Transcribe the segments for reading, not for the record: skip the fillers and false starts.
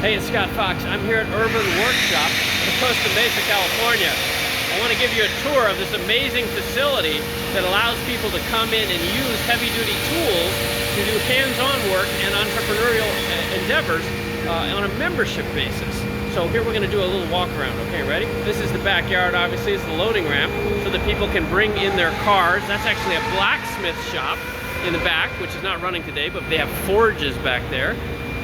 Hey, it's Scott Fox. I'm here at Urban Workshop in Costa Mesa, California. I want to give you a tour of this amazing facility that allows people to come in and use heavy-duty tools to do hands-on work and entrepreneurial endeavors on a membership basis. So here we're going to do a little walk around. Okay, ready? This is the backyard, obviously. It's the loading ramp so that people can bring in their cars. That's actually a blacksmith shop in the back, which is not running today, but they have forges back there.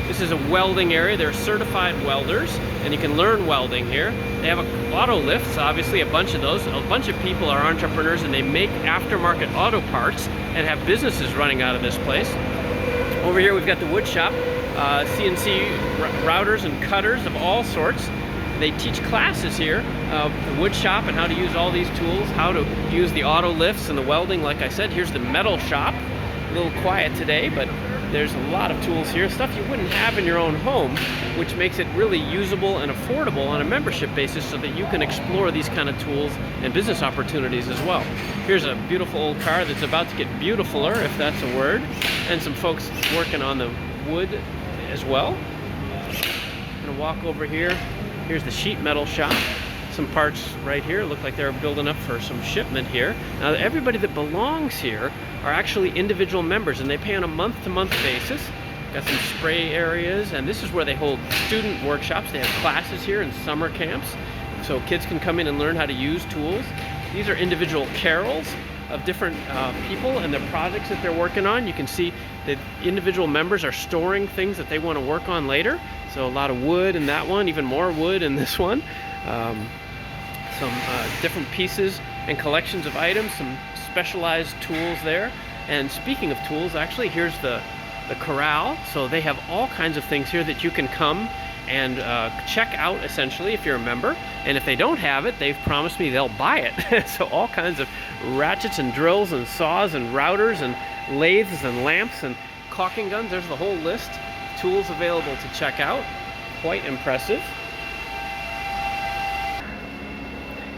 This is a welding area. They're certified welders, and you can learn welding here. They have auto lifts, obviously a bunch of those. A bunch of people are entrepreneurs, and they make aftermarket auto parts and have businesses running out of this place. Over here we've got the wood shop, CNC routers and cutters of all sorts. They teach classes here of the wood shop and how to use all these tools, how to use the auto lifts and the welding. Like I said, here's the metal shop. A little quiet today, but there's a lot of tools here, stuff you wouldn't have in your own home, which makes it really usable and affordable on a membership basis so that you can explore these kind of tools and business opportunities as well. Here's a beautiful old car that's about to get beautifuler, if that's a word, and some folks working on the wood as well. I'm gonna walk over here. Here's the sheet metal shop. Some parts right here look like they're building up for some shipment here. Now everybody that belongs here are actually individual members, and they pay on a month-to-month basis. Got some spray areas, and this is where they hold student workshops. They have classes here and summer camps, so kids can come in and learn how to use tools. These are individual carols of different people and their projects that they're working on. You can see that individual members are storing things that they want to work on later. So a lot of wood in that one, even more wood in this one. Some different pieces and collections of items, some specialized tools there. And speaking of tools, actually here's the corral. So they have all kinds of things here that you can come and check out, essentially, if you're a member. And if they don't have it, they've promised me they'll buy it. So all kinds of ratchets and drills and saws and routers and lathes and lamps and caulking guns. There's the whole list of tools available to check out. Quite impressive.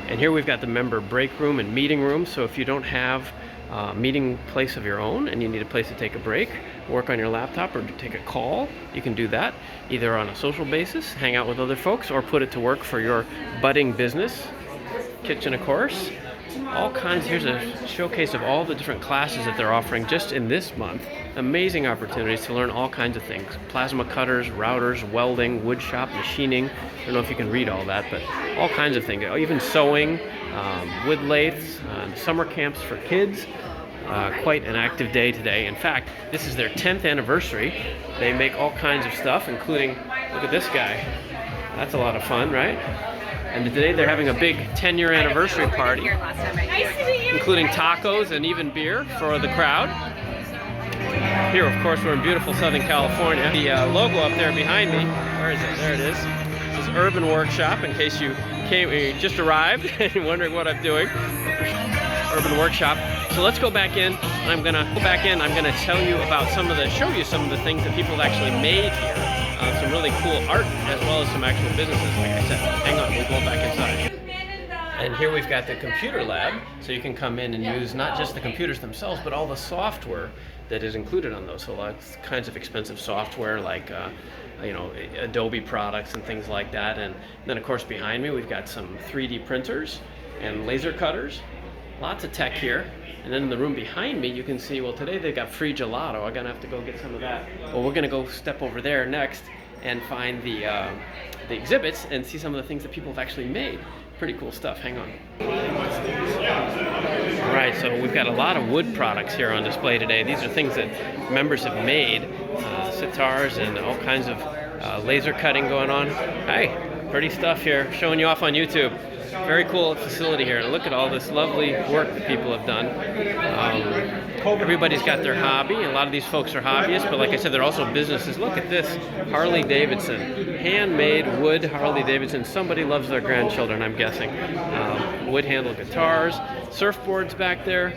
And here we've got the member break room and meeting room. So if you don't have a meeting place of your own and you need a place to take a break, work on your laptop, or to take a call, you can do that either on a social basis, hang out with other folks, or put it to work for your budding business. Kitchen, of course. All kinds. Here's a showcase of all the different classes that they're offering just in this month. Amazing opportunities to learn all kinds of things. Plasma cutters, routers, welding, wood shop, machining. I don't know if you can read all that, but all kinds of things. Even sewing, wood lathes, summer camps for kids. Quite an active day today. In fact, this is their 10th anniversary. They make all kinds of stuff, including, look at this guy. That's a lot of fun, right? And today they're having a big 10-year anniversary party, including tacos and even beer for the crowd. Here, of course, we're in beautiful Southern California. The logo up there behind me, where is it? There it is. This is Urban Workshop, in case you just arrived and you're wondering what I'm doing. Urban Workshop. So let's go back in. I'm gonna tell you about show you some of the things that people have actually made here. Some really cool art, as well as some actual businesses, like I said. Hang on, we'll go back inside. And here we've got the computer lab, so you can come in and use not just the computers themselves, but all the software that is included on those. So lots kinds of expensive software, like Adobe products and things like that. And then, of course, behind me we've got some 3D printers and laser cutters. Lots of tech here. And then in the room behind me, you can see, well, today they got free gelato. I'm gonna have to go get some of that. Well, we're gonna go step over there next and find the exhibits and see some of the things that people have actually made. Pretty cool stuff. Hang on. All right, so we've got a lot of wood products here on display today. These are things that members have made, sitars and all kinds of laser cutting going on. Hey, pretty stuff here, showing you off on YouTube. Very cool facility here. Look at all this lovely work that people have done. Everybody's got their hobby. A lot of these folks are hobbyists, but like I said, they're also businesses. Look at this, Harley Davidson. Handmade wood Harley Davidson. Somebody loves their grandchildren, I'm guessing. Wood handle guitars, surfboards back there.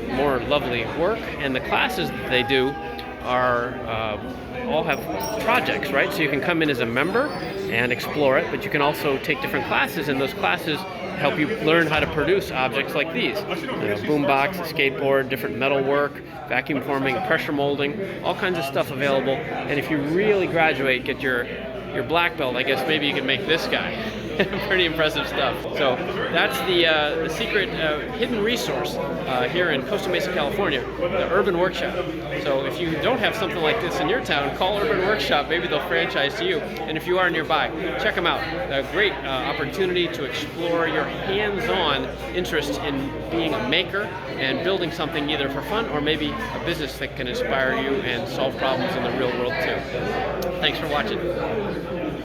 More lovely work. And the classes that they do are all have projects, right? So you can come in as a member and explore it, but you can also take different classes, and those classes help you learn how to produce objects like these. Boombox, a skateboard, different metal work, vacuum forming, pressure molding, all kinds of stuff available. And if you really graduate, get your your black belt, I guess maybe you can make this guy. Pretty impressive stuff. So that's the secret hidden resource here in Costa Mesa, California, the Urban Workshop. So if you don't have something like this in your town, call Urban Workshop. Maybe they'll franchise to you. And if you are nearby, check them out. A great opportunity to explore your hands-on interest in being a maker and building something either for fun or maybe a business that can inspire you and solve problems in the real world too. Thanks for watching.